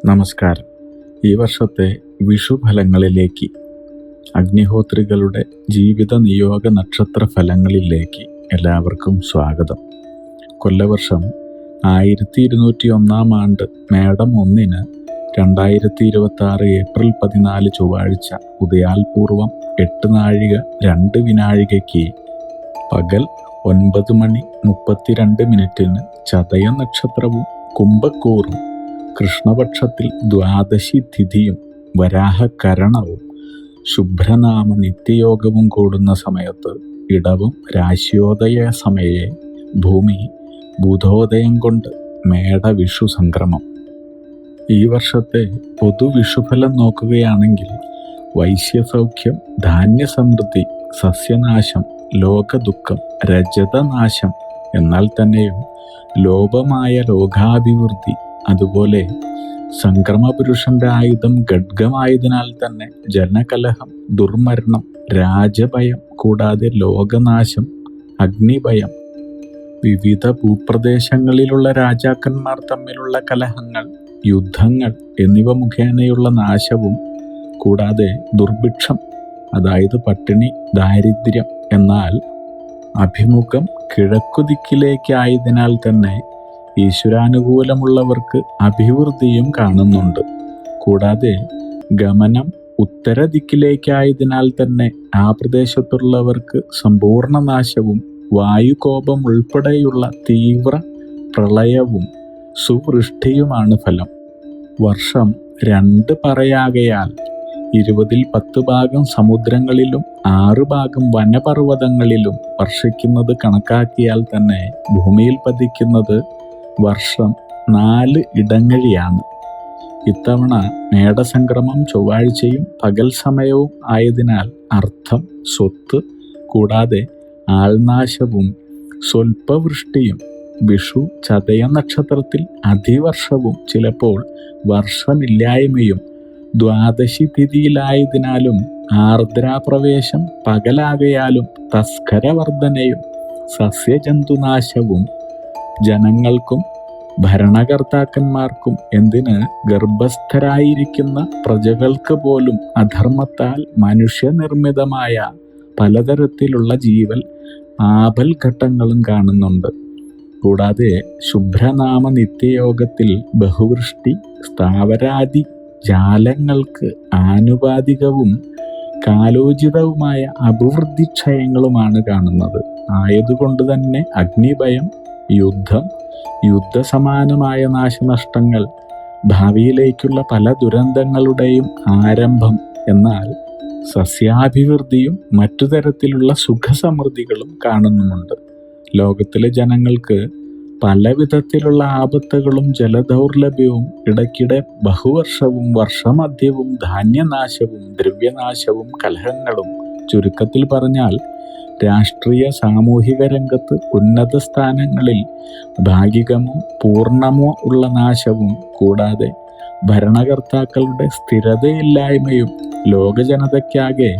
നമസ്കാരം. ഈ വർഷത്തെ വിഷുഫലങ്ങളിലേക്ക്, അഗ്നിഹോത്രികളുടെ ജീവിത നിയോഗ നക്ഷത്ര ഫലങ്ങളിലേക്ക് എല്ലാവർക്കും സ്വാഗതം. കൊല്ലവർഷം 1201 ആണ്ട് മേടം 1 2026 ഏപ്രിൽ 14 ചൊവ്വാഴ്ച ഉദയാൽപൂർവം 8 നാഴിക 2 വിനാഴികയ്ക്ക് പകൽ 9:32 ചതയ നക്ഷത്രവും കുംഭക്കൂറും കൃഷ്ണപക്ഷത്തിൽ ദ്വാദശി തിഥിയും വരാഹകരണവും ശുഭ്രനാമ നിത്യയോഗവും കൂടുന്ന സമയത്ത് ഇടവും രാശിയോദയ സമയേ ഭൂമി ബുധോദയം കൊണ്ട് മേടവിഷു സംക്രമം. ഈ വർഷത്തെ പൊതുവിഷുഫലം നോക്കുകയാണെങ്കിൽ വൈശ്യസൗഖ്യം, ധാന്യസമൃദ്ധി, സസ്യനാശം, ലോകദുഃഖം, രജതനാശം, എന്നാൽ തന്നെയും ലോപമായ ലോകാഭിവൃദ്ധി, അതുപോലെ സംക്രമപുരുഷന്റെ ആയുധം ഖഡ്ഗമായതിനാൽ തന്നെ ജനകലഹം, ദുർമരണം, രാജഭയം, കൂടാതെ ലോകനാശം, അഗ്നിഭയം, വിവിധ ഭൂപ്രദേശങ്ങളിലുള്ള രാജാക്കന്മാർ തമ്മിലുള്ള കലഹങ്ങൾ, യുദ്ധങ്ങൾ എന്നിവ മുഖേനയുള്ള നാശവും, കൂടാതെ ദുർഭിക്ഷം, അതായത് പട്ടിണി, ദാരിദ്ര്യം, എന്നാൽ അഭിമുഖം കിഴക്കുദിക്കിലേക്കായതിനാൽ തന്നെ ഈശ്വരാനുകൂലമുള്ളവർക്ക് അഭിവൃദ്ധിയും കാണുന്നുണ്ട്. കൂടാതെ ഗമനം ഉത്തരദിക്കിലേക്കായതിനാൽ തന്നെ ആ പ്രദേശത്തുള്ളവർക്ക് സമ്പൂർണ്ണ നാശവും വായുകോപം ഉൾപ്പെടെയുള്ള തീവ്ര പ്രളയവും സുവൃഷ്ടിയുമാണ് ഫലം. വർഷം 2 പറയാകയാൽ 20ൽ 10 ഭാഗം സമുദ്രങ്ങളിലും 6 ഭാഗം വനപർവ്വതങ്ങളിലും വർഷിക്കുന്നത് കണക്കാക്കിയാൽ തന്നെ ഭൂമിയിൽ പതിക്കുന്നത് വർഷം 4 ഇടങ്ങഴിയാണ്. ഇത്തവണ മേടസംക്രമം ചൊവ്വാഴ്ചയും പകൽ സമയവും ആയതിനാൽ അർത്ഥം, സ്വത്ത്, കൂടാതെ ആൾനാശവും സ്വൽപ്പവൃഷ്ടിയും, വിഷു ചതയ നക്ഷത്രത്തിൽ അതിവർഷവും ചിലപ്പോൾ വർഷമില്ലായ്മയും, ദ്വാദശി തിഥിയിലായതിനാലും ആർദ്രാപ്രവേശം പകലാകയാലും തസ്കരവർദ്ധനയും സസ്യജന്തുനാശവും ജനങ്ങൾക്കും ഭരണകർത്താക്കന്മാർക്കും, എന്തിന് ഗർഭസ്ഥരായിരിക്കുന്ന പ്രജകൾക്ക് പോലും അധർമ്മത്താൽ മനുഷ്യനിർമ്മിതമായ പലതരത്തിലുള്ള ജീവൽ ആപൽഘട്ടങ്ങളും കാണുന്നുണ്ട്. കൂടാതെ ശുഭ്രനാമ നിത്യയോഗത്തിൽ ബഹുവൃഷ്ടി, സ്ഥാവരാദി ജാലങ്ങൾക്ക് ആനുപാതികവും കാലോചിതവുമായ അഭിവൃദ്ധിക്ഷയങ്ങളുമാണ് കാണുന്നത്. ആയതുകൊണ്ട് തന്നെ അഗ്നിഭയം, യുദ്ധം, യുദ്ധസമാനമായ നാശനഷ്ടങ്ങൾ, ഭാവിയിലേക്കുള്ള പല ദുരന്തങ്ങളുടെയും ആരംഭം, എന്നാൽ സസ്യാഭിവൃദ്ധിയും മറ്റു തരത്തിലുള്ള സുഖസമൃദ്ധികളും കാണുന്നുമുണ്ട്. ലോകത്തിലെ ജനങ്ങൾക്ക് പല വിധത്തിലുള്ള ആപത്തുകളും ജലദൗർലഭ്യവും, ഇടയ്ക്കിടെ ബഹുവർഷവും വർഷമധ്യവും ധാന്യനാശവും ദ്രവ്യനാശവും കലഹങ്ങളും, ചുരുക്കത്തിൽ പറഞ്ഞാൽ രാഷ്ട്രീയ സാമൂഹിക രംഗത്ത് ഉന്നത സ്ഥാനങ്ങളിൽ ഭാഗികമോ പൂർണ്ണമോ ഉള്ള നാശവും, കൂടാതെ ഭരണകർത്താക്കളുടെ സ്ഥിരതയില്ലായ്മയും, ലോകജനതയ്ക്കാകെ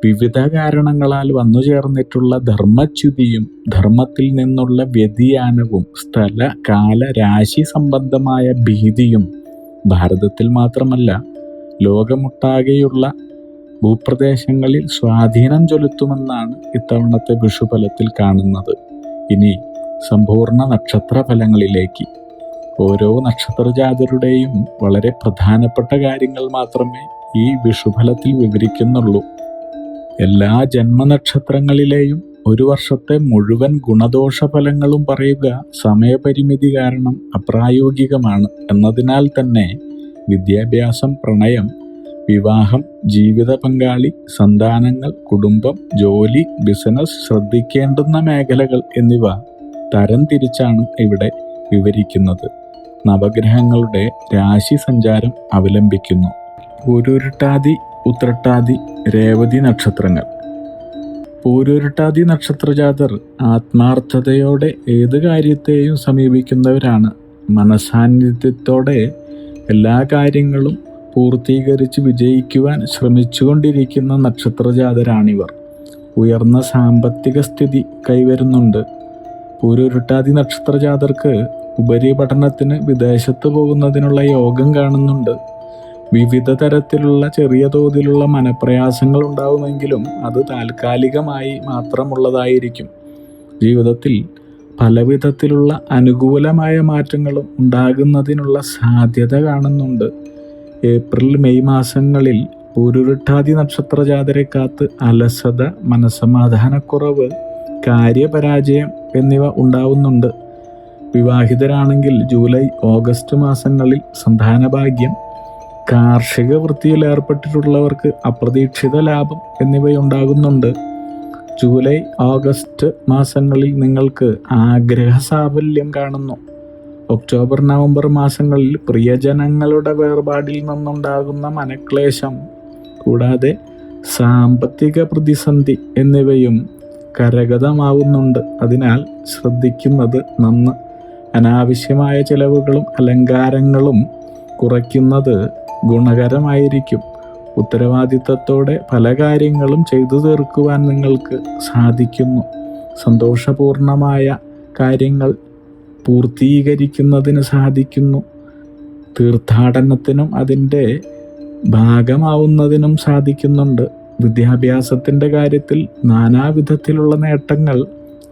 വിവിധ കാരണങ്ങളാൽ വന്നുചേർന്നിട്ടുള്ള ധർമ്മച്യുതിയും, ധർമ്മത്തിൽ നിന്നുള്ള വ്യതിയാനവും, സ്ഥല കാല രാശി സംബന്ധമായ ഭീതിയും ഭാരതത്തിൽ മാത്രമല്ല ലോകമൊട്ടാകെയുള്ള ഭൂപ്രദേശങ്ങളിൽ സ്വാധീനം ചെലുത്തുമെന്നാണ് ഇത്തവണത്തെ വിഷുഫലത്തിൽ കാണുന്നത്. ഇനി സമ്പൂർണ്ണ നക്ഷത്രഫലങ്ങളിലേക്ക്. ഓരോ നക്ഷത്രജാതരുടെയും വളരെ പ്രധാനപ്പെട്ട കാര്യങ്ങൾ മാത്രമേ ഈ വിഷുഫലത്തിൽ വിവരിക്കുന്നുള്ളൂ. എല്ലാ ജന്മനക്ഷത്രങ്ങളിലെയും ഒരു വർഷത്തെ മുഴുവൻ ഗുണദോഷ ഫലങ്ങളും പറയുക സമയപരിമിതി കാരണം അപ്രായോഗികമാണ്. എന്നതിനാൽ തന്നെ വിദ്യാഭ്യാസം, പ്രണയം, വിവാഹം, ജീവിത പങ്കാളി, സന്താനങ്ങൾ, കുടുംബം, ജോലി, ബിസിനസ്, ശ്രദ്ധിക്കേണ്ടുന്ന മേഖലകൾ എന്നിവ തരംതിരിച്ചാണ് ഇവിടെ വിവരിക്കുന്നത്. നവഗ്രഹങ്ങളുടെ രാശി സഞ്ചാരം അവലംബിക്കുന്നു. പൂരുരുട്ടാതി, ഉത്രട്ടാതി, രേവതി നക്ഷത്രങ്ങൾ. പൂരുരുട്ടാതി നക്ഷത്രജാതർ ആത്മാർത്ഥതയോടെ ഏത് കാര്യത്തെയും സമീപിക്കുന്നവരാണ്. മനസാന്നിധ്യത്തോടെ എല്ലാ കാര്യങ്ങളും പൂർത്തീകരിച്ച് വിജയിക്കുവാൻ ശ്രമിച്ചുകൊണ്ടിരിക്കുന്ന നക്ഷത്രജാതരാണിവർ. ഉയർന്ന സാമ്പത്തിക സ്ഥിതി കൈവരുന്നുണ്ട്. പൂരുരുട്ടാതി നക്ഷത്രജാതർക്ക് ഉപരിപഠനത്തിന് വിദേശത്ത് പോകുന്നതിനുള്ള യോഗം കാണുന്നുണ്ട്. വിവിധ തരത്തിലുള്ള ചെറിയ തോതിലുള്ള മനപ്രയാസങ്ങൾ ഉണ്ടാവുമെങ്കിലും അത് താൽക്കാലികമായി മാത്രമുള്ളതായിരിക്കും. ജീവിതത്തിൽ പലവിധത്തിലുള്ള അനുകൂലമായ മാറ്റങ്ങളും ഉണ്ടാകുന്നതിനുള്ള സാധ്യത കാണുന്നുണ്ട്. ഏപ്രിൽ മെയ് മാസങ്ങളിൽ പൂരുരുട്ടാതി നക്ഷത്ര ജാതരെ കാത്ത് അലസത, മനസ്സമാധാനക്കുറവ്, കാര്യപരാജയം എന്നിവ ഉണ്ടാവുന്നുണ്ട്. വിവാഹിതരാണെങ്കിൽ ജൂലൈ ഓഗസ്റ്റ് മാസങ്ങളിൽ സന്താനഭാഗ്യം, കാർഷിക വൃത്തിയിൽ ഏർപ്പെട്ടിട്ടുള്ളവർക്ക് അപ്രതീക്ഷിത ലാഭം എന്നിവയുണ്ടാകുന്നുണ്ട്. ജൂലൈ ഓഗസ്റ്റ് മാസങ്ങളിൽ നിങ്ങൾക്ക് ആഗ്രഹ സാഫല്യം കാണുന്നു. ഒക്ടോബർ നവംബർ മാസങ്ങളിൽ പ്രിയജനങ്ങളുടെ വേർപാടിൽ നിന്നുണ്ടാകുന്ന മനക്ലേശം കൂടാതെ സാമ്പത്തിക പ്രതിസന്ധി എന്നിവയും കരഗതമാവുന്നുണ്ട്. അതിനാൽ ശ്രദ്ധിക്കുന്നത് നന്ന്. അനാവശ്യമായ ചെലവുകളും അലങ്കാരങ്ങളും കുറയ്ക്കുന്നത് ഗുണകരമായിരിക്കും. ഉത്തരവാദിത്തത്തോടെ പല കാര്യങ്ങളും ചെയ്തു തീർക്കുവാൻ നിങ്ങൾക്ക് സാധിക്കുന്നു. സന്തോഷപൂർണമായ കാര്യങ്ങൾ പൂർത്തീകരിക്കുന്നതിന് സാധിക്കുന്നു. തീർത്ഥാടനത്തിനും അതിൻ്റെ ഭാഗമാവുന്നതിനും സാധിക്കുന്നുണ്ട്. വിദ്യാഭ്യാസത്തിൻ്റെ കാര്യത്തിൽ നാനാവിധത്തിലുള്ള നേട്ടങ്ങൾ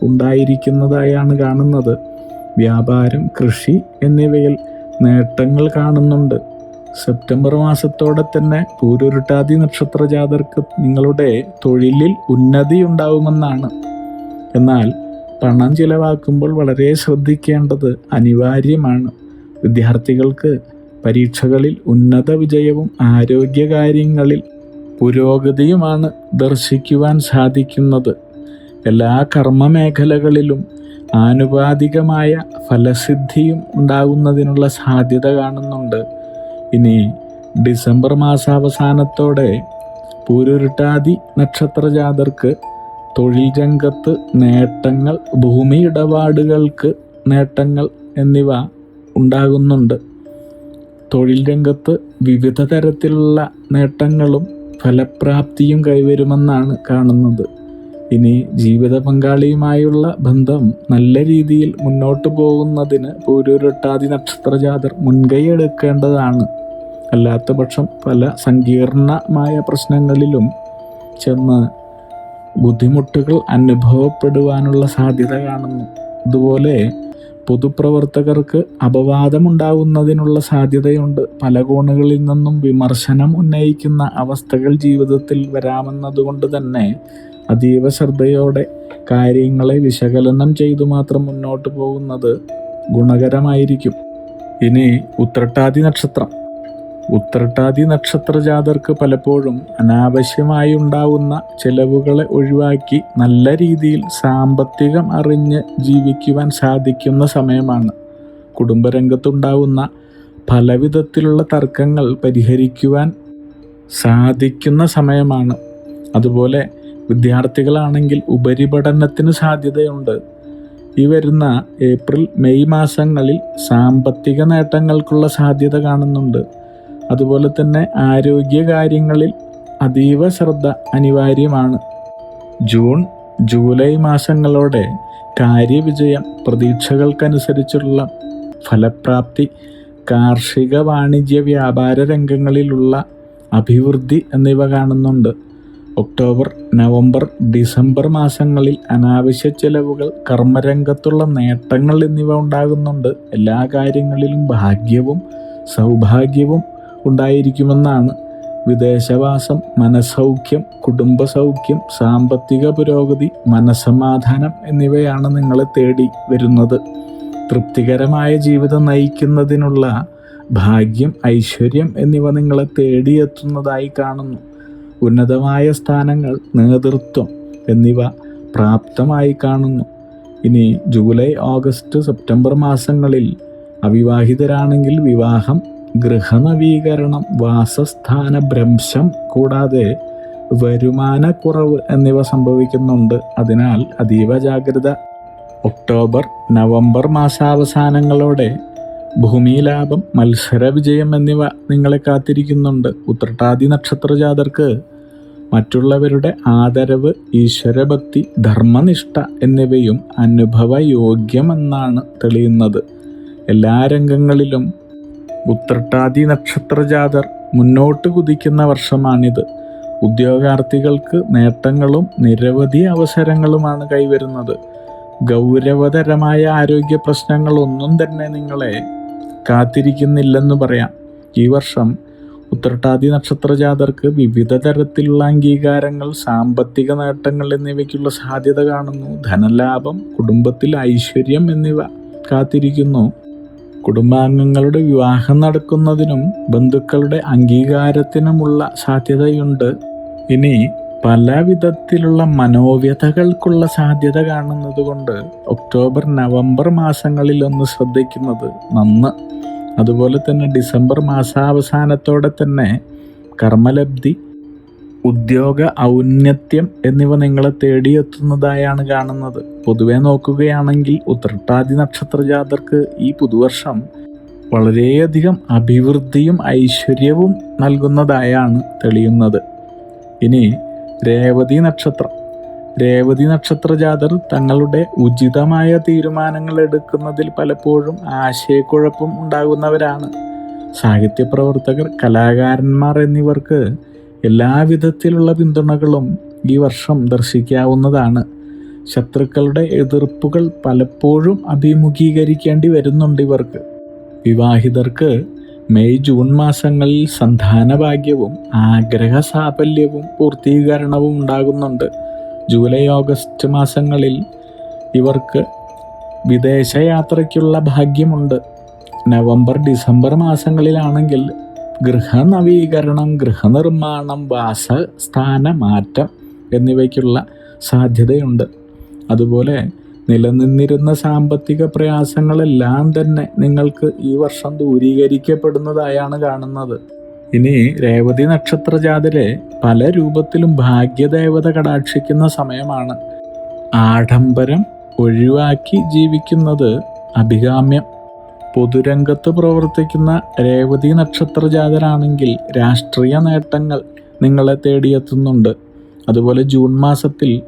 ഉണ്ടായിരിക്കുന്നതായാണ് കാണുന്നത്. വ്യാപാരം, കൃഷി എന്നിവയിൽ നേട്ടങ്ങൾ കാണുന്നുണ്ട്. സെപ്റ്റംബർ മാസത്തോടെ തന്നെ പൂരുരുട്ടാതി നക്ഷത്ര ജാതർക്ക് നിങ്ങളുടെ തൊഴിലിൽ ഉന്നതി ഉണ്ടാവുമെന്നാണ്. എന്നാൽ പണം ചിലവാക്കുമ്പോൾ വളരെ ശ്രദ്ധിക്കേണ്ടത് അനിവാര്യമാണ്. വിദ്യാർത്ഥികൾക്ക് പരീക്ഷകളിൽ ഉന്നത വിജയവും ആരോഗ്യകാര്യങ്ങളിൽ പുരോഗതിയുമാണ് ദർശിക്കുവാൻ സാധിക്കുന്നത്. എല്ലാ കർമ്മമേഖലകളിലും ആനുപാതികമായ ഫലസിദ്ധിയും ഉണ്ടാകുന്നതിനുള്ള സാധ്യത കാണുന്നുണ്ട്. ഇനി ഡിസംബർ മാസാവസാനത്തോടെ പൂരുരുട്ടാതി നക്ഷത്ര ജാതർക്ക് തൊഴിൽ രംഗത്ത് നേട്ടങ്ങൾ, ഭൂമി ഇടപാടുകൾക്ക് നേട്ടങ്ങൾ എന്നിവ ഉണ്ടാകുന്നുണ്ട്. തൊഴിൽ രംഗത്ത് വിവിധ തരത്തിലുള്ള നേട്ടങ്ങളും ഫലപ്രാപ്തിയും കൈവരുമെന്നാണ് കാണുന്നത്. ഇനി ജീവിത പങ്കാളിയുമായുള്ള ബന്ധം നല്ല രീതിയിൽ മുന്നോട്ട് പോകുന്നതിന് പൂരുരുട്ടാതി നക്ഷത്ര ജാതർ മുൻകൈ എടുക്കേണ്ടതാണ്. അല്ലാത്ത പക്ഷം പല സങ്കീർണമായ പ്രശ്നങ്ങളിലും ചെന്ന് ബുദ്ധിമുട്ടുകൾ അനുഭവപ്പെടുവാനുള്ള സാധ്യത കാണുന്നു. അതുപോലെ പൊതുപ്രവർത്തകർക്ക് അപവാദമുണ്ടാകുന്നതിനുള്ള സാധ്യതയുണ്ട്. പല കോണുകളിൽ നിന്നും വിമർശനം ഉന്നയിക്കുന്ന അവസ്ഥകൾ ജീവിതത്തിൽ വരാമെന്നതുകൊണ്ട് തന്നെ അതീവ ശ്രദ്ധയോടെ കാര്യങ്ങളെ വിശകലനം ചെയ്തു മാത്രം മുന്നോട്ട് പോകുന്നത് ഗുണകരമായിരിക്കും. ഇനി ഉത്രട്ടാതി നക്ഷത്രം. ഉത്രട്ടാതി നക്ഷത്ര ജാതർക്ക് പലപ്പോഴും അനാവശ്യമായി ഉണ്ടാവുന്ന ചെലവുകളെ ഒഴിവാക്കി നല്ല രീതിയിൽ സാമ്പത്തികം അറിഞ്ഞ് ജീവിക്കുവാൻ സാധിക്കുന്ന സമയമാണ്. കുടുംബരംഗത്തുണ്ടാവുന്ന പലവിധത്തിലുള്ള തർക്കങ്ങൾ പരിഹരിക്കുവാൻ സാധിക്കുന്ന സമയമാണ്. അതുപോലെ വിദ്യാർത്ഥികളാണെങ്കിൽ ഉപരിപഠനത്തിന് സാധ്യതയുണ്ട്. ഈ വരുന്ന ഏപ്രിൽ മെയ് മാസങ്ങളിൽ സാമ്പത്തിക നേട്ടങ്ങൾക്കുള്ള സാധ്യത കാണുന്നുണ്ട്. അതുപോലെ തന്നെ ആരോഗ്യകാര്യങ്ങളിൽ അതീവ ശ്രദ്ധ അനിവാര്യമാണ്. ജൂൺ ജൂലൈ മാസങ്ങളോടെ കാര്യവിജയം, പ്രതീക്ഷകൾക്കനുസരിച്ചുള്ള ഫലപ്രാപ്തി, കാർഷിക വാണിജ്യ വ്യാപാര രംഗങ്ങളിലുള്ള അഭിവൃദ്ധി എന്നിവ കാണുന്നുണ്ട്. ഒക്ടോബർ നവംബർ ഡിസംബർ മാസങ്ങളിൽ അനാവശ്യ ചെലവുകൾ, കർമ്മരംഗത്തുള്ള നേട്ടങ്ങൾ എന്നിവ ഉണ്ടാകുന്നുണ്ട്. എല്ലാ കാര്യങ്ങളിലും ഭാഗ്യവും സൗഭാഗ്യവും ഉണ്ടായിരിക്കുമെന്നാണ്. വിദേശവാസം, മനസ്സൗഖ്യം, കുടുംബസൗഖ്യം, സാമ്പത്തിക പുരോഗതി, മനസ്സമാധാനം എന്നിവയാണ് നിങ്ങളെ തേടി വരുന്നത്. തൃപ്തികരമായ ജീവിതം നയിക്കുന്നതിനുള്ള ഭാഗ്യം, ഐശ്വര്യം എന്നിവ നിങ്ങളെ തേടിയെത്തുന്നതായി കാണുന്നു. ഉന്നതമായ സ്ഥാനങ്ങൾ, നേതൃത്വം എന്നിവ പ്രാപ്തമായി കാണുന്നു. ഇനി ജൂലൈ ഓഗസ്റ്റ് സെപ്റ്റംബർ മാസങ്ങളിൽ അവിവാഹിതരാണെങ്കിൽ വിവാഹം, ഗൃഹനവീകരണം, വാസസ്ഥാന ഭ്രംശം കൂടാതെ വരുമാനക്കുറവ് എന്നിവ സംഭവിക്കുന്നുണ്ട്. അതിനാൽ അതീവ ജാഗ്രത. ഒക്ടോബർ നവംബർ മാസാവസാനങ്ങളോടെ ഭൂമി ലാഭം, മത്സര വിജയം എന്നിവ നിങ്ങളെ കാത്തിരിക്കുന്നുണ്ട്. ഉത്രട്ടാതി നക്ഷത്ര ജാതർക്ക് മറ്റുള്ളവരുടെ ആദരവ്, ഈശ്വരഭക്തി, ധർമ്മനിഷ്ഠ എന്നിവയും അനുഭവയോഗ്യമെന്നാണ് തെളിയുന്നത്. എല്ലാ രംഗങ്ങളിലും ഉത്രട്ടാതി നക്ഷത്ര ജാതർ മുന്നോട്ട് കുതിക്കുന്ന വർഷമാണിത്. ഉദ്യോഗാർത്ഥികൾക്ക് നേട്ടങ്ങളും നിരവധി അവസരങ്ങളുമാണ് കൈവരുന്നത്. ഗൗരവതരമായ ആരോഗ്യ പ്രശ്നങ്ങളൊന്നും തന്നെ നിങ്ങളെ കാത്തിരിക്കുന്നില്ലെന്ന് പറയാം. ഈ വർഷം ഉത്രട്ടാതി നക്ഷത്ര ജാതർക്ക് വിവിധ തരത്തിലുള്ള അംഗീകാരങ്ങൾ, സാമ്പത്തിക നേട്ടങ്ങൾ എന്നിവയ്ക്കുള്ള സാധ്യത കാണുന്നു. ധനലാഭം, കുടുംബത്തിൽ ഐശ്വര്യം എന്നിവ കാത്തിരിക്കുന്നു. കുടുംബാംഗങ്ങളുടെ വിവാഹം നടക്കുന്നതിനും ബന്ധുക്കളുടെ അംഗീകാരത്തിനുമുള്ള സാധ്യതയുണ്ട്. ഇനി പല വിധത്തിലുള്ള മനോവ്യഥകൾക്കുള്ള സാധ്യത കാണുന്നത് കൊണ്ട് ഒക്ടോബർ നവംബർ മാസങ്ങളിൽ ഒന്ന് ശ്രദ്ധിക്കുന്നത് നന്ന്. അതുപോലെ തന്നെ ഡിസംബർ മാസാവസാനത്തോടെ തന്നെ കർമ്മലബ്ധി, ഉദ്യോഗ ഔന്നത്യം എന്നിവ നിങ്ങളെ തേടിയെത്തുന്നതായാണ് കാണുന്നത്. പൊതുവെ നോക്കുകയാണെങ്കിൽ ഉത്രട്ടാതി നക്ഷത്ര ജാതർക്ക് ഈ പുതുവർഷം വളരെയധികം അഭിവൃദ്ധിയും ഐശ്വര്യവും നൽകുന്നതായാണ് തെളിയുന്നത്. ഇനി രേവതി നക്ഷത്ര ജാതർ തങ്ങളുടെ ഉചിതമായ തീരുമാനങ്ങൾ എടുക്കുന്നതിൽ പലപ്പോഴും ആശയക്കുഴപ്പം ഉണ്ടാകുന്നവരാണ്. സാഹിത്യപ്രവർത്തകർ, കലാകാരന്മാർ എന്നിവർക്ക് എല്ലാവിധത്തിലുള്ള പിന്തുണകളും ഈ വർഷം ദർശിക്കാവുന്നതാണ്. ശത്രുക്കളുടെ എതിർപ്പുകൾ പലപ്പോഴും അഭിമുഖീകരിക്കേണ്ടി വരുന്നുണ്ട് ഇവർക്ക്. വിവാഹിതർക്ക് മെയ് ജൂൺ മാസങ്ങളിൽ സന്താനഭാഗ്യവും ആഗ്രഹ സാഫല്യവും പൂർത്തീകരണവും ഉണ്ടാകുന്നുണ്ട്. ജൂലൈ ഓഗസ്റ്റ് മാസങ്ങളിൽ ഇവർക്ക് വിദേശയാത്രയ്ക്കുള്ള ഭാഗ്യമുണ്ട്. നവംബർ ഡിസംബർ മാസങ്ങളിലാണെങ്കിൽ ഗൃഹനവീകരണം, ഗൃഹനിർമ്മാണം, വാസസ്ഥാന മാറ്റം എന്നിവയ്ക്കുള്ള സാധ്യതയുണ്ട്. അതുപോലെ നിലനിന്നിരുന്ന സാമ്പത്തിക പ്രയാസങ്ങളെല്ലാം തന്നെ നിങ്ങൾക്ക് ഈ വർഷം ദൂരീകരിക്കപ്പെടുന്നതായാണ് കാണുന്നത്. ഇനി രേവതി നക്ഷത്ര ജാതരെ പല രൂപത്തിലും ഭാഗ്യദേവത കടാക്ഷിക്കുന്ന സമയമാണ്. ആഡംബരം ഒഴിവാക്കി ജീവിക്കുന്നത് അഭികാമ്യം. പൊതുരംഗത്ത് പ്രവർത്തിക്കുന്ന രേവതി നക്ഷത്ര ജാതരാണെങ്കിൽ രാഷ്ട്രീയ നേട്ടങ്ങൾ നിങ്ങളെ തേടിയെത്തുന്നുണ്ട്. അതുപോലെ ജൂൺ മാസത്തിൽ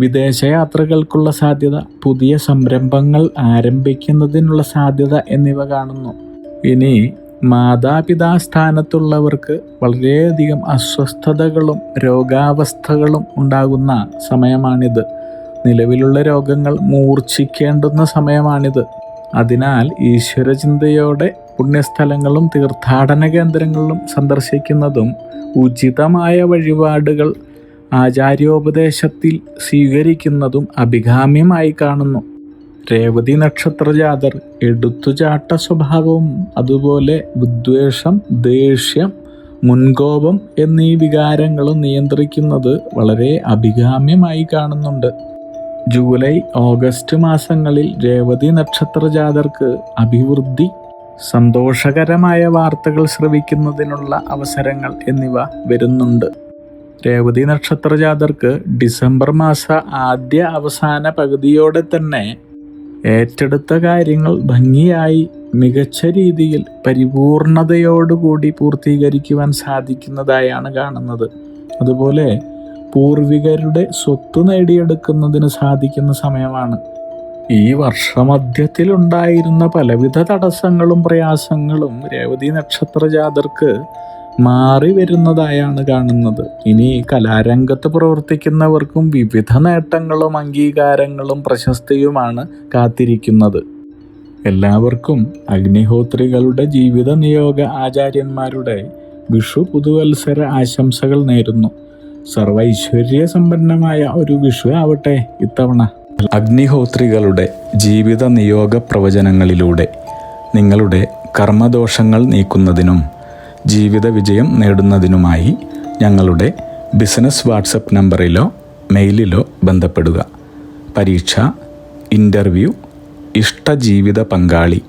വിദേശയാത്രകൾക്കുള്ള സാധ്യത, പുതിയ സംരംഭങ്ങൾ ആരംഭിക്കുന്നതിനുള്ള സാധ്യത എന്നിവ കാണുന്നു. ഇനി മാതാപിതാ സ്ഥാനത്തുള്ളവർക്ക് വളരെയധികം അസ്വസ്ഥതകളും രോഗാവസ്ഥകളും ഉണ്ടാകുന്ന സമയമാണിത്. നിലവിലുള്ള രോഗങ്ങൾ മൂർച്ഛിക്കേണ്ടുന്ന സമയമാണിത്. അതിനാൽ ഈശ്വരചിന്തയോടെ പുണ്യസ്ഥലങ്ങളും തീർത്ഥാടന കേന്ദ്രങ്ങളിലും സന്ദർശിക്കുന്നതും ഉചിതമായ വഴിപാടുകൾ ആചാര്യോപദേശത്തിൽ സ്വീകരിക്കുന്നതും അഭികാമ്യമായി കാണുന്നു. രേവതി നക്ഷത്ര ജാതർ എടുത്തുചാട്ട സ്വഭാവവും അതുപോലെ വിദ്വേഷം, ദേഷ്യം, മുൻകോപം എന്നീ വികാരങ്ങളും നിയന്ത്രിക്കുന്നത് വളരെ അഭികാമ്യമായി കാണുന്നുണ്ട്. ജൂലൈ ഓഗസ്റ്റ് മാസങ്ങളിൽ രേവതി നക്ഷത്ര ജാതർക്ക് അഭിവൃദ്ധി, സന്തോഷകരമായ വാർത്തകൾ ശ്രവിക്കുന്നതിനുള്ള അവസരങ്ങൾ എന്നിവ വരുന്നുണ്ട്. രേവതി നക്ഷത്ര ജാതർക്ക് ഡിസംബർ മാസ ആദ്യ അവസാന പകുതിയോടെ തന്നെ ഏറ്റെടുത്ത കാര്യങ്ങൾ ഭംഗിയായി മികച്ച രീതിയിൽ പരിപൂർണതയോടുകൂടി പൂർത്തീകരിക്കുവാൻ സാധിക്കുന്നതായാണ് കാണുന്നത്. അതുപോലെ പൂർവികരുടെ സ്വത്ത് നേടിയെടുക്കുന്നതിന് സാധിക്കുന്ന സമയമാണ്. ഈ വർഷമധ്യത്തിലുണ്ടായിരുന്ന പലവിധ തടസ്സങ്ങളും പ്രയാസങ്ങളും രേവതി നക്ഷത്ര ജാതർക്ക് മാറി വരുന്നതായാണ് കാണുന്നത്. ഇനി കലാരംഗത്ത് പ്രവർത്തിക്കുന്നവർക്കും വിവിധ നേട്ടങ്ങളും അംഗീകാരങ്ങളും പ്രശസ്തിയുമാണ് കാത്തിരിക്കുന്നത്. എല്ലാവർക്കും അഗ്നിഹോത്രികളുടെ ജീവിത നിയോഗ ആചാര്യന്മാരുടെ വിഷു പുതുവത്സര ആശംസകൾ നേരുന്നു. സർവൈശ്വര്യ സമ്പന്നമായ ഒരു വിഷു ആവട്ടെ ഇത്തവണ. അഗ്നിഹോത്രികളുടെ ജീവിത നിയോഗ പ്രവചനങ്ങളിലൂടെ നിങ്ങളുടെ കർമ്മദോഷങ്ങൾ നീക്കുന്നതിനും ജീവിത വിജയം നേടുന്നതിനുമായി ഞങ്ങളുടെ ബിസിനസ് വാട്സപ്പ് നമ്പറിലോ മെയിലിലോ ബന്ധപ്പെടുക. പരീക്ഷ, ഇൻ്റർവ്യൂ, ഇഷ്ടജീവിത പങ്കാളി,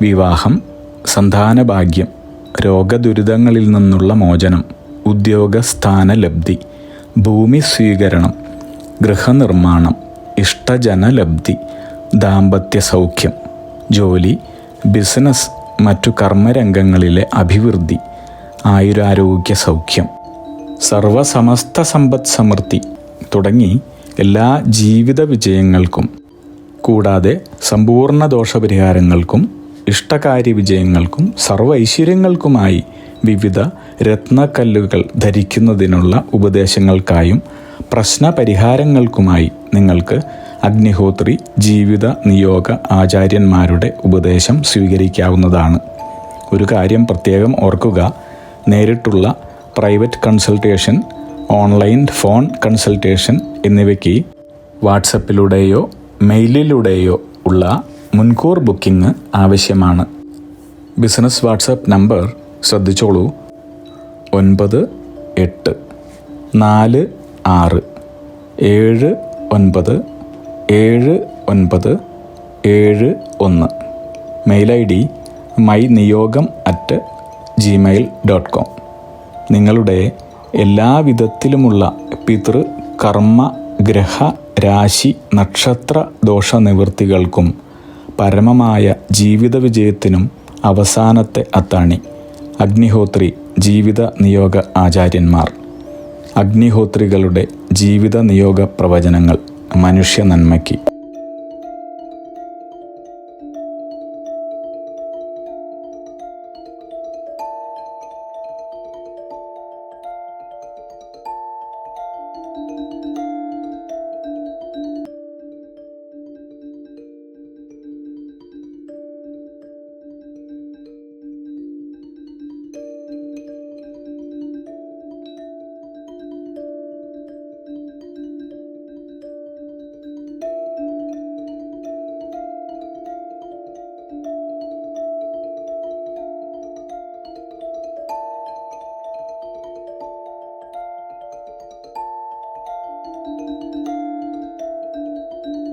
വിവാഹം, സന്താനഭാഗ്യം, രോഗദുരിതങ്ങളിൽ നിന്നുള്ള മോചനം, ഉദ്യോഗസ്ഥാന ലബ്ധി, ഭൂമി സ്വീകരണം, ഗൃഹനിർമ്മാണം, ഇഷ്ടജനലബ്ധി, ദാമ്പത്യ സൗഖ്യം, ജോലി, ബിസിനസ്, മറ്റു കർമ്മരംഗങ്ങളിലെ അഭിവൃദ്ധി, ആയുരാരോഗ്യ സൗഖ്യം, സർവസമസ്ത സമ്പദ് സമൃദ്ധി തുടങ്ങി എല്ലാ ജീവിത വിജയങ്ങൾക്കും കൂടാതെ സമ്പൂർണ്ണ ദോഷപരിഹാരങ്ങൾക്കും ഇഷ്ടകാര്യ വിജയങ്ങൾക്കും സർവ്വ ഐശ്വര്യങ്ങൾക്കുമായി വിവിധ രത്നക്കല്ലുകൾ ധരിക്കുന്നതിനുള്ള ഉപദേശങ്ങൾക്കായും പ്രശ്നപരിഹാരങ്ങൾക്കുമായി നിങ്ങൾക്ക് അഗ്നിഹോത്രി ജീവിത നിയോഗ ആചാര്യന്മാരുടെ ഉപദേശം സ്വീകരിക്കാവുന്നതാണ്. ഒരു കാര്യം പ്രത്യേകം ഓർക്കുക, നേരിട്ടുള്ള private consultation, online phone consultation എന്നിവയ്ക്ക് വാട്സപ്പിലൂടെയോ മെയിലിലൂടെയോ ഉള്ള മുൻകൂർ ബുക്കിംഗ് ആവശ്യമാണ്. ബിസിനസ് വാട്സപ്പ് നമ്പർ ശ്രദ്ധിച്ചോളൂ: 9846797971. Mail ID myniyogam@gmail.com. നിങ്ങളുടെ എല്ലാവിധത്തിലുമുള്ള പിതൃ കർമ്മ ഗ്രഹ രാശി നക്ഷത്ര ദോഷ നിവൃത്തികൾക്കും പരമമായ ജീവിത വിജയത്തിനും അവസാനത്തെ അത്താണി അഗ്നിഹോത്രി ജീവിത നിയോഗ ആചാര്യന്മാർ. അഗ്നിഹോത്രികളുടെ ജീവിത നിയോഗ പ്രവചനങ്ങൾ മനുഷ്യ നന്മയ്ക്ക്.